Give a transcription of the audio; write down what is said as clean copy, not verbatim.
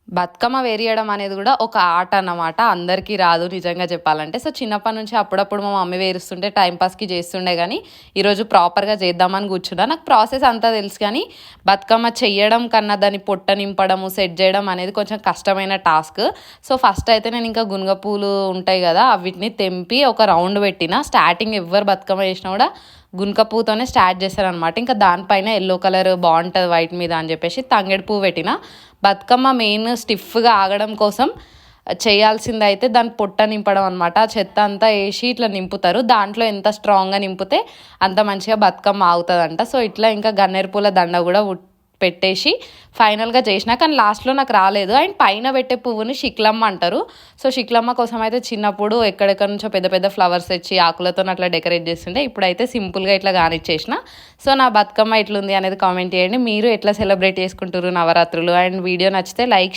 బతుకమ్మ వేరియడం అనేది కూడా ఒక ఆట అన్నమాట. అందరికీ రాదు నిజంగా చెప్పాలంటే. సో, చిన్నప్పటి నుంచి అప్పుడప్పుడు మా మమ్మీ వేరుస్తుంటే టైమ్ పాస్‌కి చేస్తుండే గానీ, ఈరోజు ప్రాపర్‌గా చేద్దామని కూర్చున్నా. నాకు ప్రాసెస్ అంతా తెలుసు కానీ, బతుకమ్మ చెయ్యడం కన్నా దాన్ని పొట్ట నింపడము, సెట్ చేయడం అనేది కొంచెం కష్టమైన టాస్క్. సో, ఫస్ట్ అయితే నేను ఇంకా గునుగ పూలు ఉంటాయి కదా! వీటిని తెంపి ఒక రౌండ్ పెట్టిన. స్టార్టింగ్ ఎవ్వరు బతుకమ్మ చేసినా కూడా గునుక పువ్వుతోనే స్టార్ట్ చేశారనమాట. ఇంకా దానిపైన యెల్లో కలర్ బావుంటది వైట్ మీద అని చెప్పేసి తంగేడు పువ్వు పెట్టిన. బతుకమ్మ మెయిన్ స్టిఫ్‌గా ఆగడం కోసం చేయాల్సిందయితే దాని పొట్ట నింపడం అనమాట. ఆ చెత్త అంతా ఏసి ఇట్లా నింపుతారు. దాంట్లో ఎంత స్ట్రాంగ్‌గా నింపితే అంత మంచిగా బతుకమ్మ ఆగుతదంట. సో, ఇట్లా ఇంకా గన్నేరు పూల దండ కూడా పెట్టేసి ఫైనల్‌గా చేసినా. కానీ లాస్ట్‌లో నాకు రాలేదు. అండ్ పైన పెట్టే పువ్వుని శిక్లమ్మ అంటారు. సో, శిక్లమ్మ కోసం అయితే చిన్నప్పుడు ఎక్కడెక్కడి నుంచో పెద్ద పెద్ద ఫ్లవర్స్ తెచ్చి ఆకులతోని అట్లా డెకరేట్ చేస్తుండే. ఇప్పుడైతే సింపుల్‌గా ఇట్లా కానిచ్చేసిన. సో, నా బతుకమ్మ ఎట్లుంది అనేది కామెంట్ చేయండి. మీరు ఎట్లా సెలబ్రేట్ చేసుకుంటుర్రు నవరాత్రులు? అండ్ వీడియో నచ్చితే లైక్